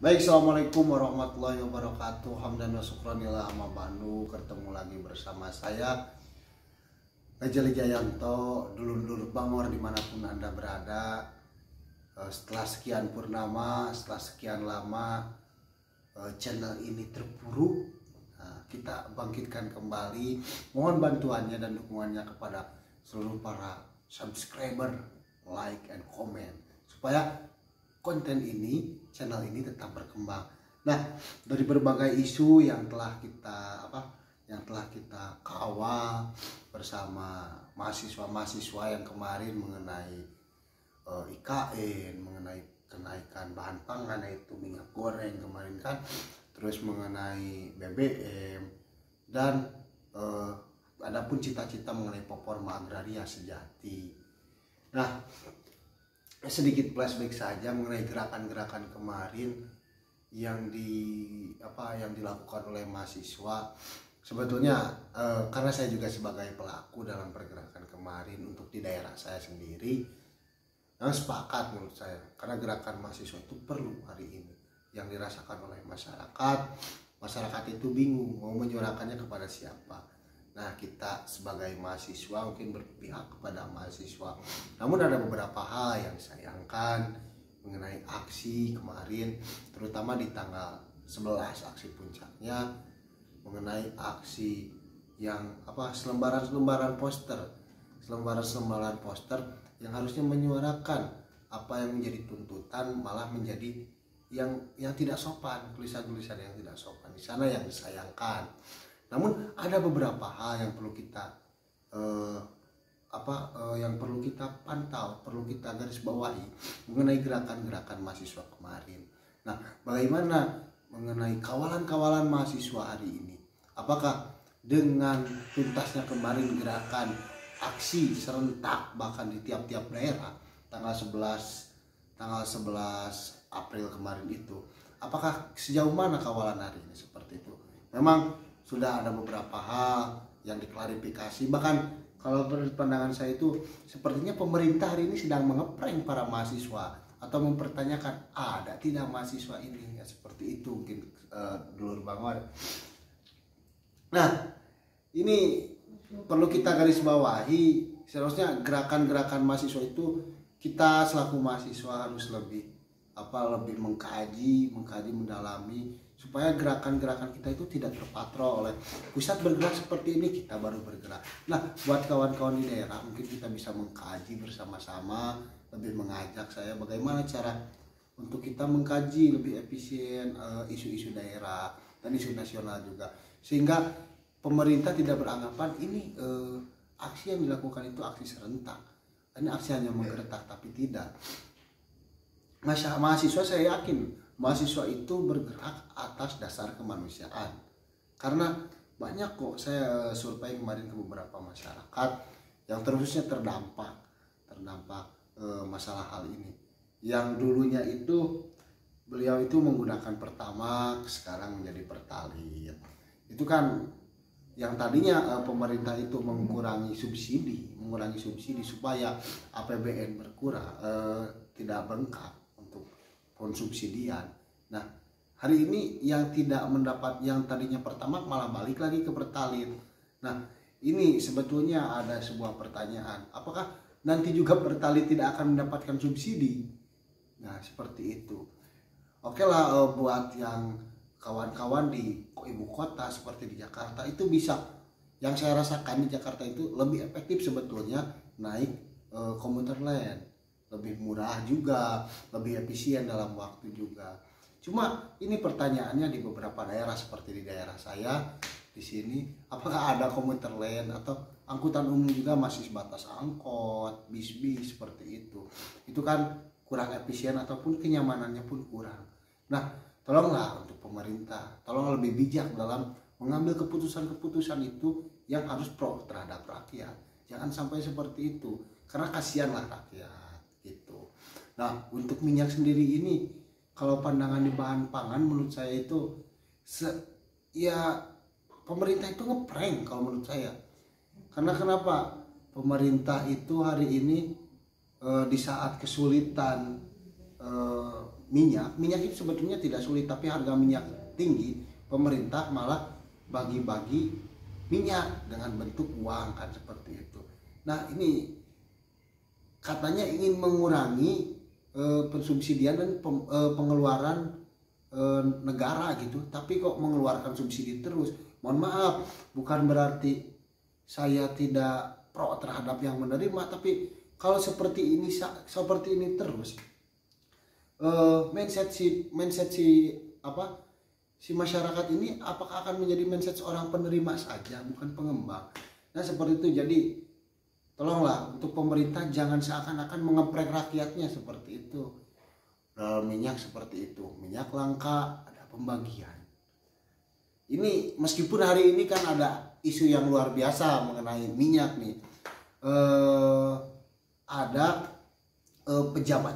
Baik, assalamualaikum warahmatullahi wabarakatuh. Hamdan wa syukranillah amma ba'du. Ketemu lagi bersama saya Ejal Jayanto, dulur-dulur Bangor dimanapun Anda berada. Setelah sekian purnama, setelah sekian lama channel ini terpuruk, kita bangkitkan kembali. Mohon bantuannya dan dukungannya kepada seluruh para subscriber, like and comment, supaya konten ini, channel ini tetap berkembang. Nah, dari berbagai isu yang telah kita kawal bersama mahasiswa-mahasiswa yang kemarin mengenai IKN, mengenai kenaikan bahan pangan yaitu minyak goreng kemarin kan, terus mengenai BBM, dan adapun cita-cita mengenai Performa Agraria Sejati. Nah, sedikit flashback saja mengenai gerakan-gerakan kemarin yang dilakukan oleh mahasiswa. Sebetulnya karena saya juga sebagai pelaku dalam pergerakan kemarin untuk di daerah saya sendiri, yang sepakat menurut saya, karena gerakan mahasiswa itu perlu hari ini yang dirasakan oleh masyarakat. Masyarakat itu bingung mau menyuarakannya kepada siapa. Nah, kita sebagai mahasiswa mungkin berpihak kepada mahasiswa. Namun ada beberapa hal yang disayangkan mengenai aksi kemarin, terutama di tanggal 11 aksi puncaknya, mengenai aksi yang selembaran poster yang harusnya menyuarakan apa yang menjadi tuntutan malah menjadi yang tidak sopan, tulisan-tulisan yang tidak sopan di sana yang disayangkan. Namun ada beberapa hal yang perlu kita pantau, perlu kita garis bawahi mengenai gerakan-gerakan mahasiswa kemarin. Nah, bagaimana mengenai kawalan-kawalan mahasiswa hari ini? Apakah dengan tuntasnya kemarin gerakan aksi serentak bahkan di tiap-tiap daerah tanggal 11 April kemarin itu, apakah sejauh mana kawalan hari ini seperti itu? Memang sudah ada beberapa hal yang diklarifikasi, bahkan kalau menurut pandangan saya itu sepertinya pemerintah hari ini sedang mengeprank para mahasiswa atau mempertanyakan ada tidak mahasiswa ini, ya seperti itu mungkin dulur Bangor. Nah, ini perlu kita garis bawahi, seharusnya gerakan-gerakan mahasiswa itu kita selaku mahasiswa harus lebih mengkaji, mendalami, supaya gerakan-gerakan kita itu tidak terpatrol oleh pusat bergerak seperti ini, kita baru bergerak. Nah, buat kawan-kawan di daerah mungkin kita bisa mengkaji bersama-sama, lebih mengajak saya bagaimana cara untuk kita mengkaji lebih efisien isu-isu daerah dan isu nasional juga, sehingga pemerintah tidak beranggapan ini aksi yang dilakukan itu aksi serentak, ini aksi hanya menggeretak, tapi tidak. Mahasiswa, saya yakin mahasiswa itu bergerak atas dasar kemanusiaan, karena banyak kok saya survei kemarin ke beberapa masyarakat yang terusnya terdampak masalah hal ini. Yang dulunya itu beliau itu menggunakan Pertamax, sekarang menjadi Pertalite. Itu kan yang tadinya pemerintah itu mengurangi subsidi supaya APBN berkurang, tidak bengkak untuk konsubsidian. Nah, hari ini yang tidak mendapat, yang tadinya Pertamax malah balik lagi ke Pertalite. Nah, ini sebetulnya ada sebuah pertanyaan, apakah nanti juga Pertalite tidak akan mendapatkan subsidi? Nah, seperti itu. Oke lah, buat yang kawan-kawan di ibu kota seperti di Jakarta itu bisa, yang saya rasakan di Jakarta itu lebih efektif sebetulnya naik komuter lain, lebih murah juga, lebih efisien dalam waktu juga. Cuma ini pertanyaannya di beberapa daerah seperti di daerah saya di sini, apakah ada komuter lain atau angkutan umum juga masih sebatas angkot, bis-bis seperti itu. Itu kan kurang efisien ataupun kenyamanannya pun kurang. Nah, tolonglah untuk pemerintah, tolong lebih bijak dalam mengambil keputusan-keputusan itu yang harus pro terhadap rakyat. Jangan sampai seperti itu, karena kasihanlah rakyat gitu. Nah, untuk minyak sendiri ini, kalau pandangan di bahan pangan menurut saya itu pemerintah itu ngeprank kalau menurut saya. Karena kenapa? Pemerintah itu hari ini di saat kesulitan minyak itu sebetulnya tidak sulit, tapi harga minyak tinggi, pemerintah malah bagi-bagi minyak dengan bentuk uang kan seperti itu. Nah ini katanya ingin mengurangi pensubsidian dan pengeluaran negara gitu, tapi kok mengeluarkan subsidi terus. Mohon maaf, bukan berarti saya tidak pro terhadap yang menerima, tapi kalau seperti ini terus, mindset si masyarakat ini apakah akan menjadi mindset seorang penerima saja, bukan pengembang. Nah seperti itu. Jadi tolonglah untuk pemerintah jangan seakan-akan mengeprek rakyatnya seperti itu. Minyak seperti itu, minyak langka, ada pembagian. Ini meskipun hari ini kan ada isu yang luar biasa mengenai minyak nih, ada pejabat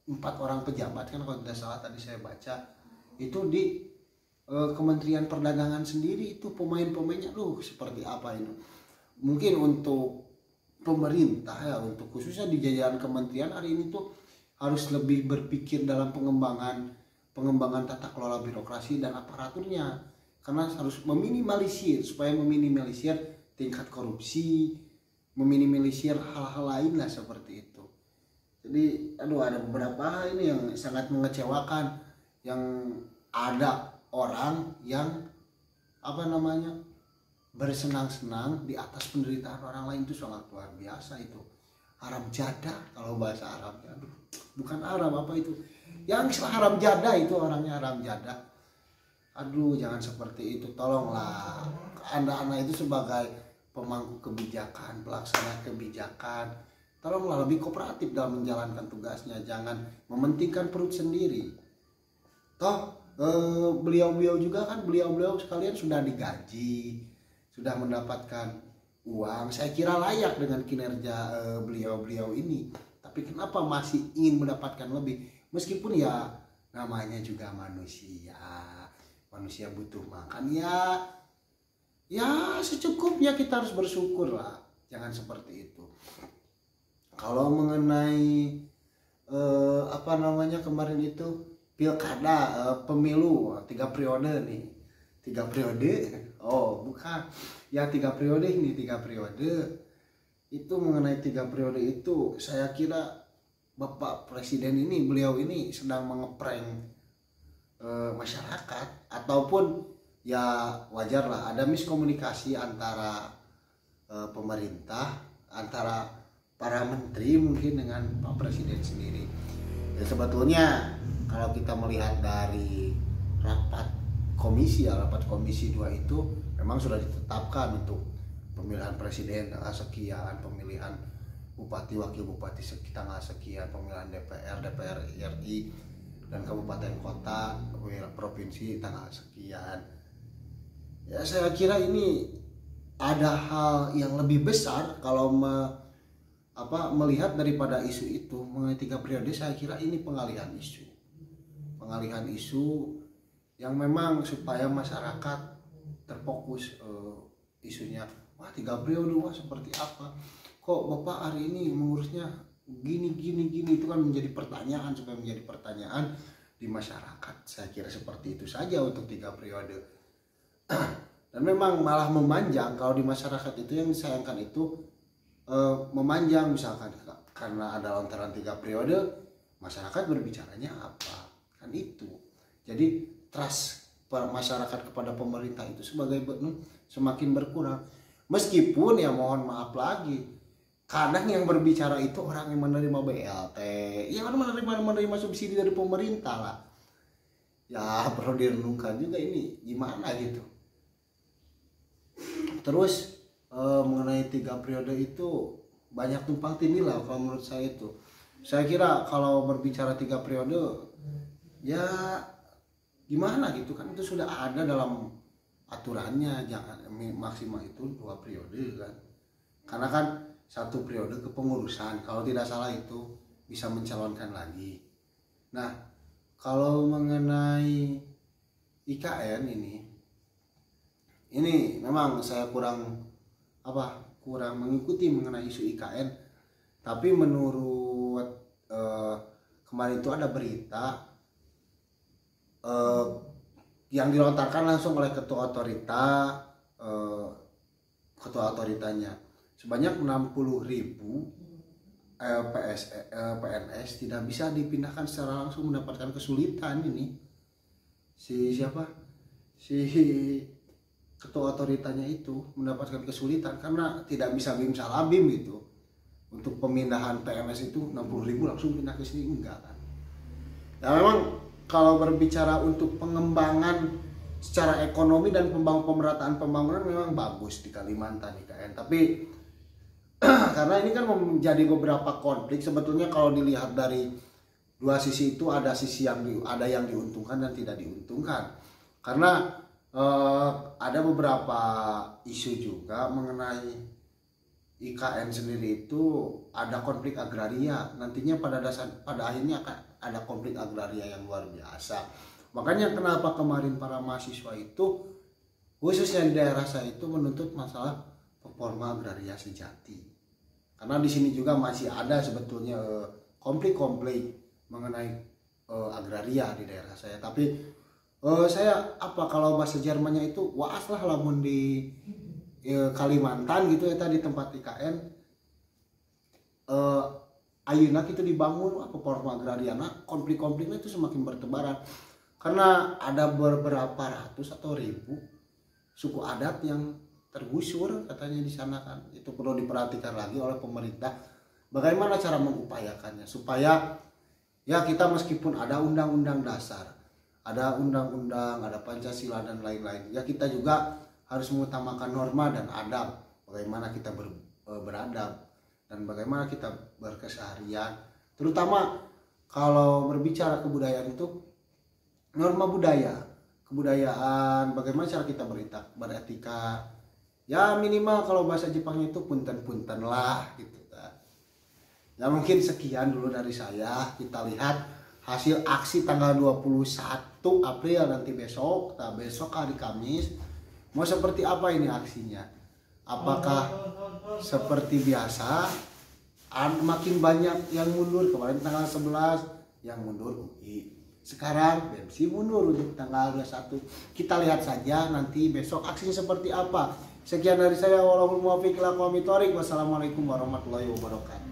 4 orang pejabat kan kalau tidak salah tadi saya baca itu di Kementerian Perdagangan sendiri, itu pemain-pemainnya seperti apa ini. Mungkin untuk pemerintah ya, untuk khususnya di jajaran kementerian hari ini tuh harus lebih berpikir dalam pengembangan tata kelola birokrasi dan aparaturnya, karena harus supaya meminimalisir tingkat korupsi, meminimalisir hal-hal lain lah seperti itu. Jadi ada beberapa hal ini yang sangat mengecewakan, yang ada orang yang bersenang-senang di atas penderitaan orang lain, itu sangat luar biasa. Itu haram jadah kalau bahasa Arabnya. Bukan Arab apa itu, yang haram jadah itu orangnya haram jadah. Jangan seperti itu, tolonglah. Anda itu sebagai pemangku kebijakan, pelaksana kebijakan, tolonglah lebih kooperatif dalam menjalankan tugasnya, jangan mementingkan perut sendiri. Toh beliau juga kan, beliau sekalian sudah digaji, sudah mendapatkan uang, saya kira layak dengan kinerja beliau ini. Tapi kenapa masih ingin mendapatkan lebih? Meskipun ya namanya juga manusia butuh makan ya secukupnya, kita harus bersyukur lah, jangan seperti itu. Kalau mengenai kemarin itu pilkada, pemilu 3 periode nih, 3 periode, bukan ya 3 periode ini, 3 periode itu. Mengenai 3 periode itu, saya kira Bapak Presiden ini, beliau ini sedang mengeprank masyarakat, ataupun ya wajar lah ada miskomunikasi antara pemerintah, antara para menteri mungkin dengan Pak Presiden sendiri. Ya sebetulnya kalau kita melihat dari rapat komisi 2 itu memang sudah ditetapkan untuk pemilihan presiden tanggal sekian, pemilihan bupati wakil bupati tanggal sekian, pemilihan DPR RI dan kabupaten kota provinsi tanggal sekian. Ya saya kira ini ada hal yang lebih besar kalau melihat daripada isu itu. Mengenai 3 periode, saya kira ini pengalihan isu yang memang supaya masyarakat terfokus isunya. Wah 3 periode, wah seperti apa, kok Bapak hari ini mengurusnya gini, itu kan menjadi pertanyaan, supaya menjadi pertanyaan di masyarakat. Saya kira seperti itu saja untuk 3 periode. Dan memang malah memanjang kalau di masyarakat itu. Yang disayangkan itu memanjang, misalkan karena ada lontaran 3 periode, masyarakat berbicaranya apa, kan itu. Jadi trust masyarakat kepada pemerintah itu semakin berkurang. Meskipun ya mohon maaf lagi, kadang yang berbicara itu orang yang menerima BLT, yang menerima subsidi dari pemerintah lah. Ya perlu direnungkan juga ini gimana gitu. Terus mengenai 3 periode itu banyak tumpang tindih lah kalau menurut saya itu. Saya kira kalau berbicara 3 periode ya gimana gitu kan, itu sudah ada dalam aturannya, jangan maksimal itu 2 periode kan. Karena kan 1 periode kepengurusan, kalau tidak salah itu bisa mencalonkan lagi. Nah kalau mengenai IKN ini memang saya kurang mengikuti mengenai isu IKN. Tapi menurut kemarin itu ada berita yang dilontarkan langsung oleh ketua otoritanya sebanyak 60.000 PNS tidak bisa dipindahkan secara langsung, mendapatkan kesulitan. Ini si ketua otoritanya itu mendapatkan kesulitan karena tidak bisa bim salabim gitu. Untuk pemindahan PNS itu 60.000 langsung pindah ke sini, enggak kan. Ya memang kalau berbicara untuk pengembangan secara ekonomi dan pemerataan pembangunan memang bagus di Kalimantan IKN, tapi karena ini kan menjadi beberapa konflik. Sebetulnya kalau dilihat dari dua sisi itu ada sisi yang diuntungkan dan tidak diuntungkan, karena ada beberapa isu juga mengenai IKN sendiri itu ada konflik agraria. Nantinya pada akhirnya akan ada konflik agraria yang luar biasa. Makanya kenapa kemarin para mahasiswa itu khususnya di daerah saya itu menuntut masalah reforma agraria sejati. Karena di sini juga masih ada sebetulnya konflik-konflik mengenai agraria di daerah saya. Tapi saya kalau bahasa Jermannya itu waas lah lamun di Kalimantan gitu ya, tadi tempat IKN ayeuna itu dibangun reforma agraria. Nah, konflik-konfliknya itu semakin bertebaran karena ada beberapa ratus atau ribu suku adat yang tergusur katanya di sana kan. Itu perlu diperhatikan lagi oleh pemerintah bagaimana cara mengupayakannya supaya ya kita meskipun ada undang-undang dasar, ada undang-undang, ada Pancasila dan lain-lain, ya kita juga harus mengutamakan norma dan adab, bagaimana kita beradab dan bagaimana kita berkeseharian. Terutama kalau berbicara kebudayaan itu norma kebudayaan, bagaimana cara kita beretika. Ya minimal kalau bahasa Jepangnya itu punten-punten lah gitu kan. Ya mungkin sekian dulu dari saya. Kita lihat hasil aksi tanggal 21 April nanti besok. Besok hari Kamis. Mau seperti apa ini aksinya? Apakah seperti biasa makin banyak yang mundur? Kemarin tanggal 11 yang mundur UI. Sekarang BEMSI mundur untuk tanggal 21. Kita lihat saja nanti besok aksinya seperti apa. Sekian dari saya, wassalamualaikum warahmatullahi wabarakatuh.